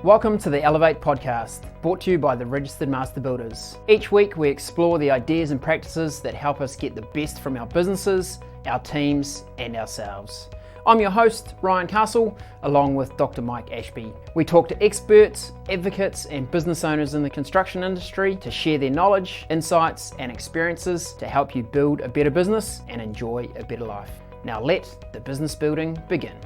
Welcome to the Elevate podcast, brought to you by the Registered Master Builders. Each week we explore the ideas and practices that help us get the best from our businesses, our teams and ourselves. I'm your host, Ryan Castle, along with Dr. Mike Ashby. We talk to experts, advocates and business owners in the construction industry to share their knowledge, insights and experiences to help you build a better business and enjoy a better life. Now let the business building begin.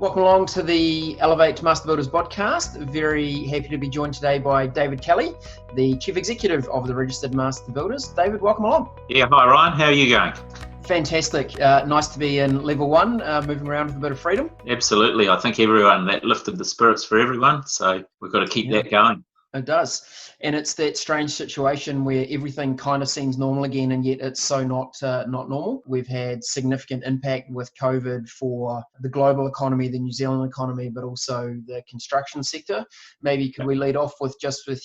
Welcome along to the Elevate Master Builders podcast. Very happy to be joined today by David Kelly, the Chief Executive of the Registered Master Builders. David, welcome along. Yeah, hi Ryan, how are you going? Fantastic. Nice to be in level one, moving around with a bit of freedom. Absolutely. I think that lifted the spirits for everyone. So we've got to keep that going. It does. And it's that strange situation where everything kind of seems normal again, and yet it's so not normal. We've had significant impact with COVID for the global economy, the New Zealand economy, but also the construction sector. Maybe could we lead off with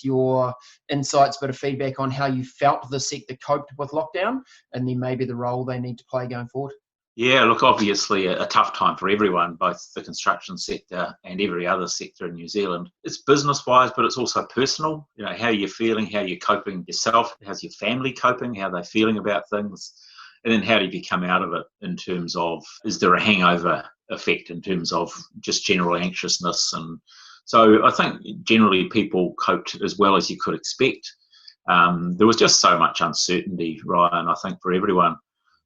your insights, bit of feedback on how you felt the sector coped with lockdown, and then maybe the role they need to play going forward? Yeah, look, obviously a tough time for everyone, both the construction sector and every other sector in New Zealand. It's business-wise, but it's also personal. You know, how you're feeling, how you're coping yourself, how's your family coping, how they're feeling about things, and then how do you come out of it in terms of, is there a hangover effect in terms of just general anxiousness? And so I think generally people coped as well as you could expect. There was just so much uncertainty, Ryan, I think, for everyone.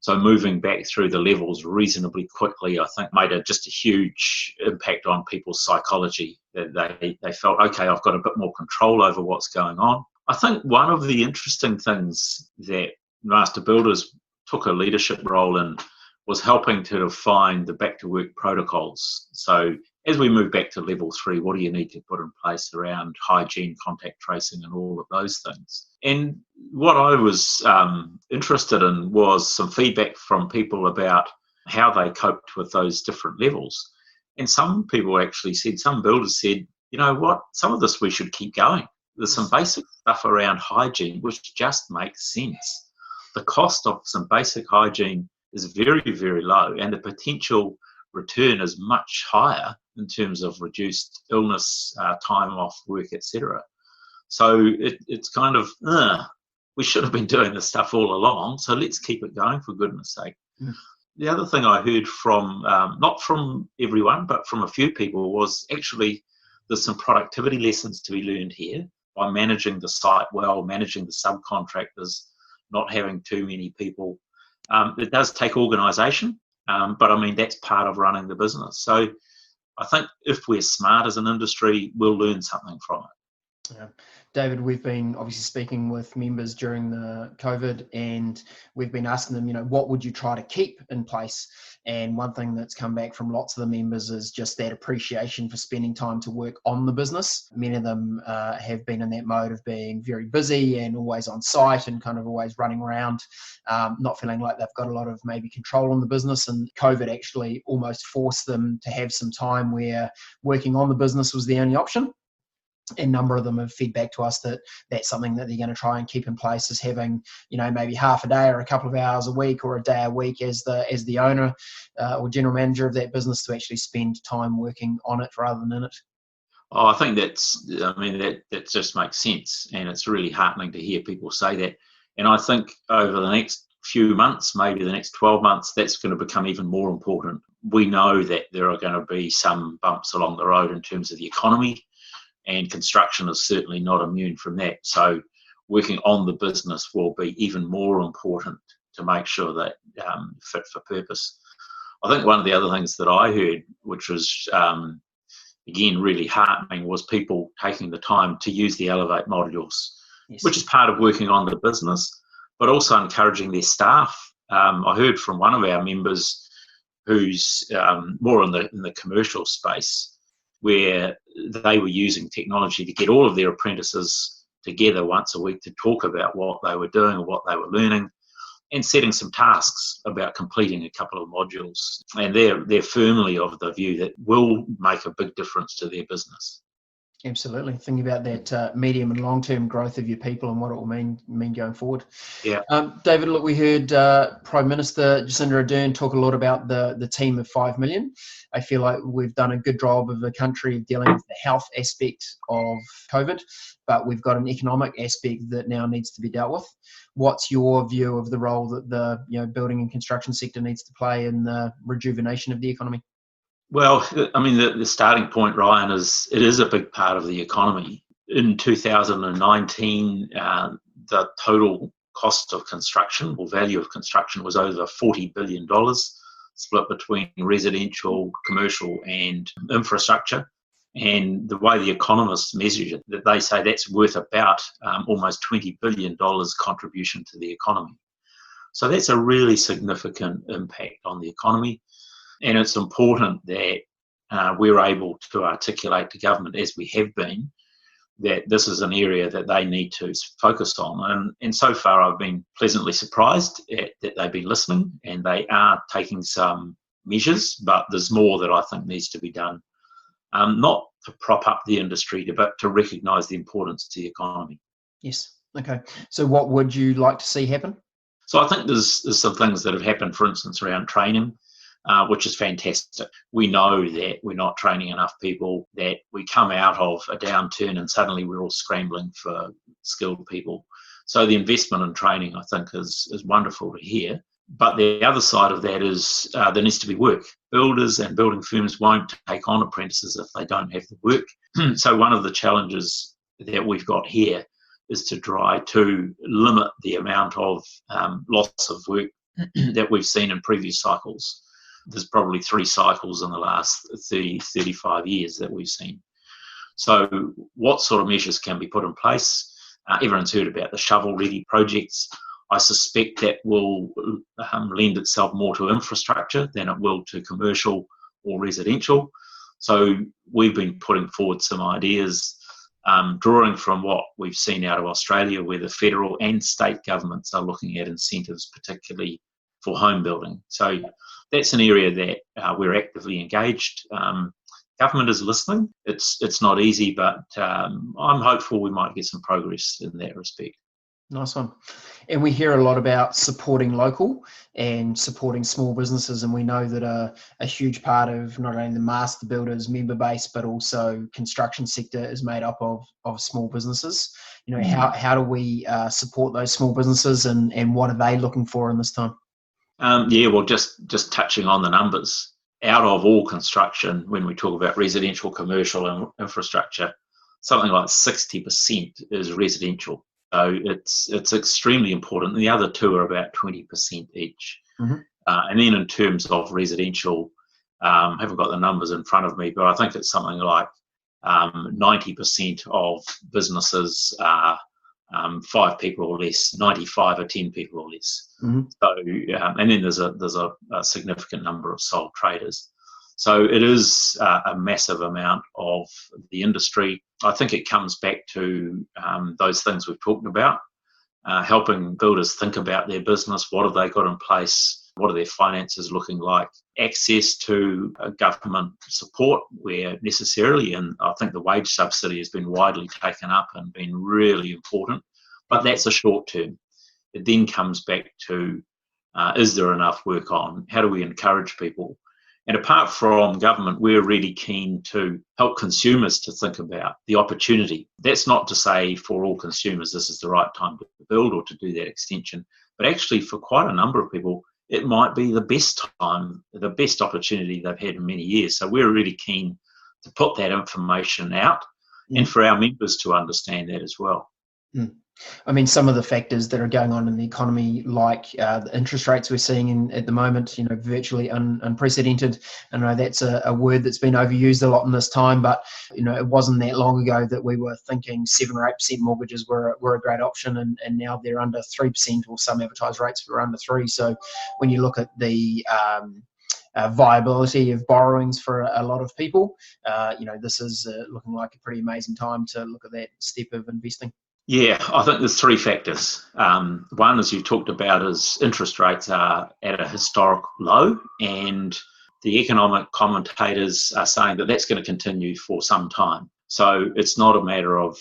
So moving back through the levels reasonably quickly, I think made just a huge impact on people's psychology. They felt, okay, I've got a bit more control over what's going on. I think one of the interesting things that Master Builders took a leadership role in was helping to define the back to work protocols. So as we move back to level 3, what do you need to put in place around hygiene, contact tracing and all of those things? And what I was interested in was some feedback from people about how they coped with those different levels. And some people actually said, some builders said, you know what, some of this we should keep going. There's some basic stuff around hygiene which just makes sense. The cost of some basic hygiene is very, very low, and the potential return is much higher in terms of reduced illness, time off work, etc. So it's kind of, we should have been doing this stuff all along, so let's keep it going for goodness sake. The other thing I heard from, not from everyone, but from a few people was actually there's some productivity lessons to be learned here by managing the site well, managing the subcontractors, not having too many people. It does take organisation, but I mean, that's part of running the business. So I think if we're smart as an industry, we'll learn something from it. Yeah. David, we've been obviously speaking with members during the COVID, and we've been asking them, what would you try to keep in place? And one thing that's come back from lots of the members is just that appreciation for spending time to work on the business. Many of them have been in that mode of being very busy and always on site and kind of always running around, not feeling like they've got a lot of maybe control on the business. And COVID actually almost forced them to have some time where working on the business was the only option. And a number of them have fed back to us that that's something that they're going to try and keep in place, is having, maybe half a day or a couple of hours a week or a day a week as the owner or general manager of that business to actually spend time working on it rather than in it. Oh, I think that just makes sense. And it's really heartening to hear people say that. And I think over the next few months, maybe the next 12 months, that's going to become even more important. We know that there are going to be some bumps along the road in terms of the economy, and construction is certainly not immune from that. So working on the business will be even more important to make sure that fit for purpose. I think one of the other things that I heard, which was, again, really heartening, was people taking the time to use the Elevate modules, yes, which is part of working on the business, but also encouraging their staff. I heard from one of our members who's more in the commercial space, where they were using technology to get all of their apprentices together once a week to talk about what they were doing or what they were learning, and setting some tasks about completing a couple of modules. And they're firmly of the view that will make a big difference to their business. Absolutely. Thinking about that medium and long-term growth of your people and what it will mean going forward. Yeah. David, look, we heard Prime Minister Jacinda Ardern talk a lot about the team of 5 million. I feel like we've done a good job of the country of dealing with the health aspect of COVID, but we've got an economic aspect that now needs to be dealt with. What's your view of the role that the building and construction sector needs to play in the rejuvenation of the economy? Well, I mean, the starting point, Ryan, is it is a big part of the economy. In 2019, the total cost of construction or value of construction was over $40 billion, split between residential, commercial and infrastructure. And the way the economists measure it, that they say that's worth about almost $20 billion contribution to the economy. So that's a really significant impact on the economy. And it's important that we're able to articulate to government, as we have been, that this is an area that they need to focus on. And so far, I've been pleasantly surprised that they've been listening and they are taking some measures, but there's more that I think needs to be done. Not to prop up the industry, but to recognise the importance to the economy. Yes. Okay. So what would you like to see happen? So I think there's some things that have happened, for instance, around training. Which is fantastic. We know that we're not training enough people, that we come out of a downturn and suddenly we're all scrambling for skilled people. So the investment in training, I think, is wonderful to hear. But the other side of that is there needs to be work. Builders and building firms won't take on apprentices if they don't have the work. So one of the challenges that we've got here is to try to limit the amount of loss of work that we've seen in previous cycles. There's probably 3 cycles in the last 30, 35 years that we've seen. So what sort of measures can be put in place? Everyone's heard about the shovel-ready projects. I suspect that will lend itself more to infrastructure than it will to commercial or residential. So we've been putting forward some ideas, drawing from what we've seen out of Australia, where the federal and state governments are looking at incentives, particularly for home building. So that's an area that we're actively engaged. Government is listening. It's not easy, but I'm hopeful we might get some progress in that respect. Nice one. And we hear a lot about supporting local and supporting small businesses, and we know that a huge part of not only the master builders member base, but also construction sector is made up of small businesses. How do we support those small businesses, and what are they looking for in this time? Well, just touching on the numbers, out of all construction, when we talk about residential, commercial and infrastructure, something like 60% is residential. So it's extremely important. The other two are about 20% each. Mm-hmm. And then in terms of residential, I haven't got the numbers in front of me, but I think it's something like 90% of businesses are 5 people or less, 95 are 10 people or less. Mm-hmm. So, and then there's a significant number of sole traders. So it is a massive amount of the industry. I think it comes back to those things we've talked about, helping builders think about their business. What have they got in place? What are their finances looking like? Access to government support where necessarily, and I think the wage subsidy has been widely taken up and been really important, but that's a short term. It then comes back to, is there enough work on? How do we encourage people? And apart from government, we're really keen to help consumers to think about the opportunity. That's not to say for all consumers this is the right time to build or to do that extension, but actually for quite a number of people, it might be the best time, the best opportunity they've had in many years. So we're really keen to put that information out and for our members to understand that as well. Mm. I mean, some of the factors that are going on in the economy, like the interest rates we're seeing at the moment, virtually unprecedented. I know that's a word that's been overused a lot in this time, but, it wasn't that long ago that we were thinking 7 or 8% mortgages were a great option, and now they're under 3%, or some advertised rates are under 3%. So when you look at the viability of borrowings for a lot of people, this is looking like a pretty amazing time to look at that step of investing. Yeah, I think there's 3 factors. One, as you talked about, is interest rates are at a historic low, and the economic commentators are saying that that's going to continue for some time. So it's not a matter of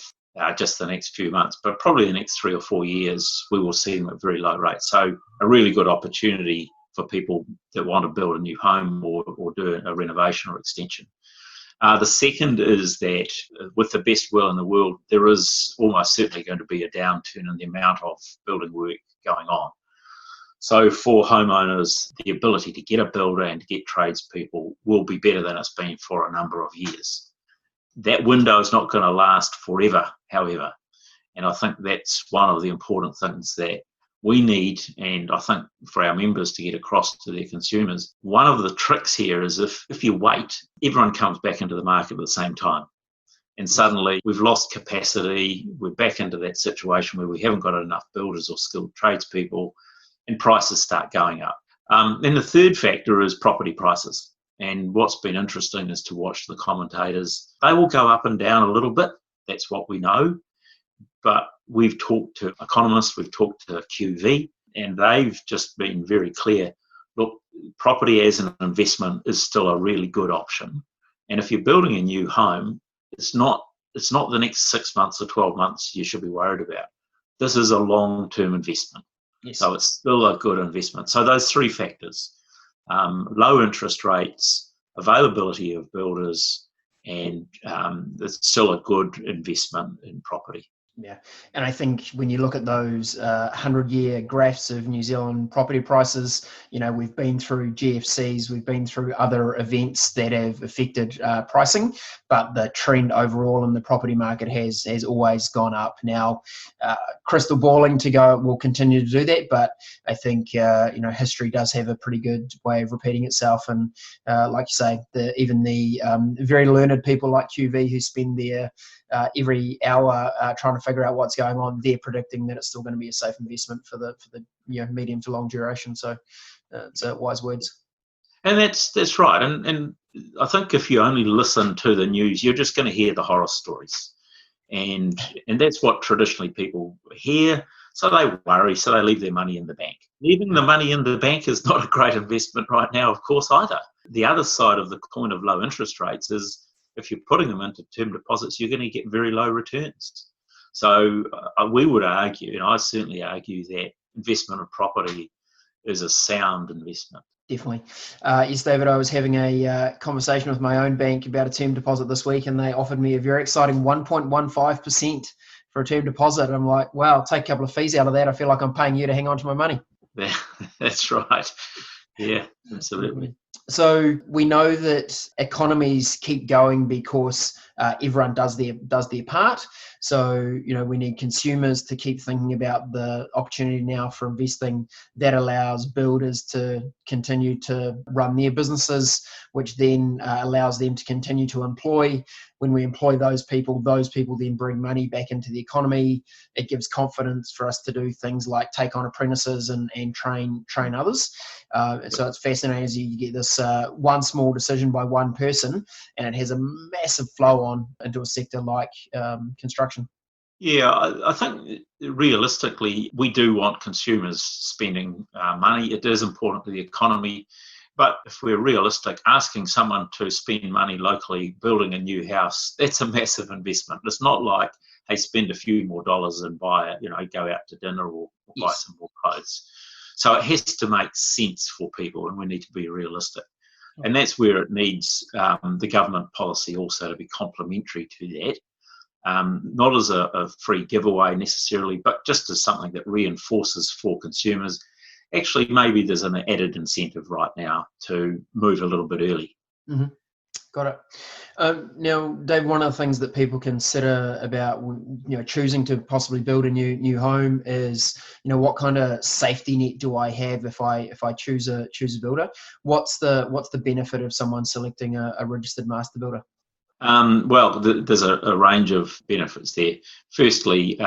just the next few months, but probably the next 3 or 4 years, we will see them at very low rates. So a really good opportunity for people that want to build a new home or do a renovation or extension. The second is that with the best will in the world, there is almost certainly going to be a downturn in the amount of building work going on. So for homeowners, the ability to get a builder and to get tradespeople will be better than it's been for a number of years. That window is not going to last forever, however. And I think that's one of the important things that we need, and I think for our members to get across to their consumers. One of the tricks here is if you wait, everyone comes back into the market at the same time. And suddenly we've lost capacity. We're back into that situation where we haven't got enough builders or skilled tradespeople, and prices start going up. Then the third factor is property prices. And what's been interesting is to watch the commentators. They will go up and down a little bit. That's what we know. But we've talked to economists, we've talked to QV, and they've just been very clear. Look, property as an investment is still a really good option. And if you're building a new home, it's not the next 6 months or 12 months you should be worried about. This is a long-term investment. Yes. So it's still a good investment. So those three factors, low interest rates, availability of builders, and it's still a good investment in property. Yeah, and I think when you look at those 100-year graphs of New Zealand property prices, we've been through GFCs, we've been through other events that have affected pricing, but the trend overall in the property market has always gone up. Now, crystal balling to go will continue to do that, but I think history does have a pretty good way of repeating itself. And like you say, even the very learned people like QV who spend their every hour trying to figure out what's going on, they're predicting that it's still going to be a safe investment for the medium to long duration. So it's wise words. And that's right. And I think if you only listen to the news, you're just going to hear the horror stories. And that's what traditionally people hear. So they worry, so they leave their money in the bank. Leaving the money in the bank is not a great investment right now, of course, either. The other side of the coin of low interest rates is if you're putting them into term deposits, you're going to get very low returns. So we would argue, and I certainly argue, that investment in property is a sound investment. Definitely. Yes, David, I was having a conversation with my own bank about a term deposit this week, and they offered me a very exciting 1.15% for a term deposit. And I'm like, wow, I'll take a couple of fees out of that. I feel like I'm paying you to hang on to my money. That's right. Yeah, absolutely. So we know that economies keep going because everyone does their part. So, we need consumers to keep thinking about the opportunity now for investing that allows builders to continue to run their businesses, which then allows them to continue to employ. When we employ those people then bring money back into the economy. It gives confidence for us to do things like take on apprentices and train others. So it's fascinating as you get this one small decision by one person, and it has a massive flow on into a sector like construction. Yeah, I think realistically, we do want consumers spending money. It is important to the economy. But if we're realistic, asking someone to spend money locally building a new house, that's a massive investment. It's not like, hey, spend a few more dollars and buy, go out to dinner or buy some more clothes. So it has to make sense for people, and we need to be realistic. And that's where it needs the government policy also to be complementary to that. Not as a free giveaway necessarily, but just as something that reinforces for consumers. Actually, maybe there's an added incentive right now to move a little bit early. Mm-hmm. Got it. Now, Dave, one of the things that people consider about choosing to possibly build a new home is what kind of safety net do I have if I choose a builder? What's the benefit of someone selecting a registered master builder? Well, there's a range of benefits there. Firstly,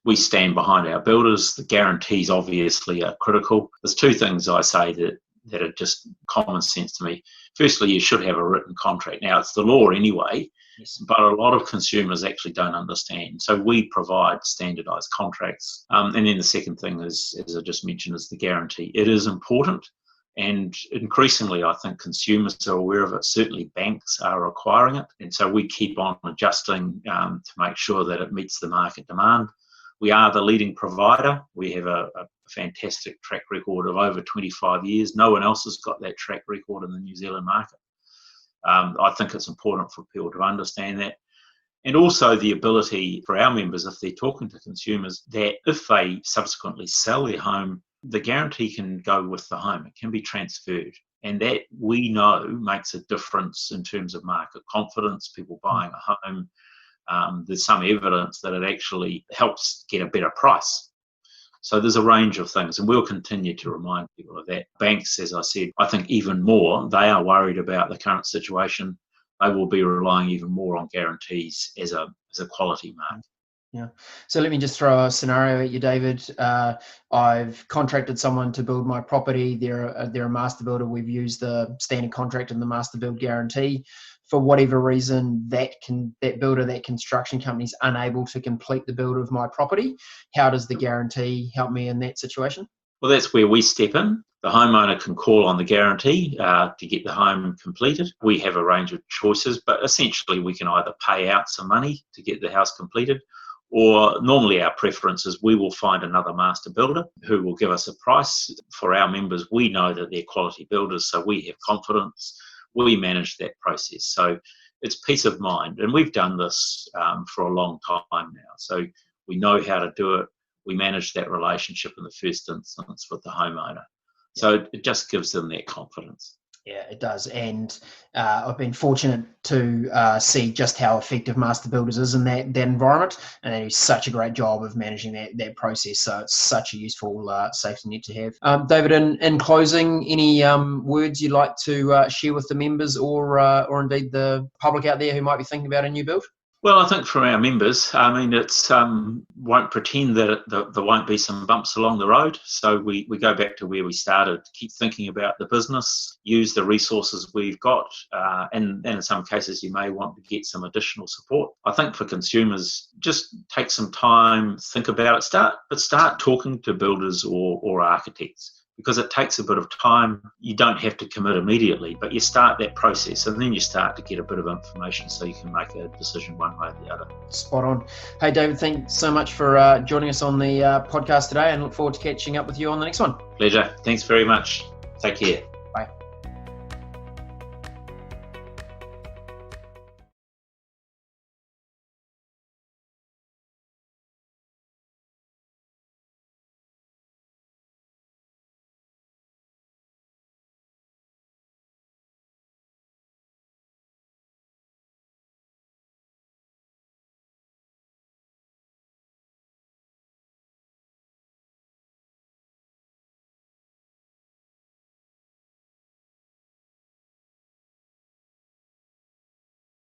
we stand behind our builders. The guarantees obviously are critical. There's two things I say that are just common sense to me. Firstly, you should have a written contract. Now, it's the law anyway, yes, but a lot of consumers actually don't understand. So we provide standardised contracts. And then the second thing is, as I just mentioned, is the guarantee. It is important. And increasingly, I think consumers are aware of it. Certainly, banks are requiring it. And so we keep on adjusting to make sure that it meets the market demand. We are the leading provider. We have a fantastic track record of over 25 years. No one else has got that track record in the New Zealand market. I think it's important for people to understand that. And also the ability for our members, if they're talking to consumers, that if they subsequently sell their home, the guarantee can go with the home. It can be transferred. And that, we know, makes a difference in terms of market confidence, people buying a home. There's some evidence that it actually helps get a better price. So there's a range of things, and we'll continue to remind people of that. Banks, as I said, I think even more, they are worried about the current situation. They will be relying even more on guarantees as a quality mark. Yeah. So let me just throw a scenario at you, David. I've contracted someone to build my property. They're a master builder. We've used the standard contract and the master build guarantee. For whatever reason, that construction company is unable to complete the build of my property. How does the guarantee help me in that situation? Well, that's where we step in. The homeowner can call on the guarantee to get the home completed. We have a range of choices, but essentially we can either pay out some money to get the house completed, or normally our preference is we will find another master builder who will give us a price. For our members, we know that they're quality builders, so we have confidence. We manage that process. So it's peace of mind. And we've done this for a long time now. So we know how to do it. We manage that relationship in the first instance with the homeowner. So it just gives them that confidence. Yeah, it does. And I've been fortunate to see just how effective Master Builders is in that environment. And they do such a great job of managing that process. So it's such a useful safety net to have. David, in closing, any words you'd like to share with the members or indeed the public out there who might be thinking about a new build? Well, I think from our members, I mean, it's won't pretend that there won't be some bumps along the road. So we go back to where we started, keep thinking about the business, use the resources we've got, and in some cases you may want to get some additional support. I think for consumers, just take some time, think about it, start talking to builders or architects. Because it takes a bit of time. You don't have to commit immediately, but you start that process and then you start to get a bit of information so you can make a decision one way or the other. Spot on. Hey, David, thanks so much for joining us on the podcast today, and look forward to catching up with you on the next one. Pleasure. Thanks very much. Take care.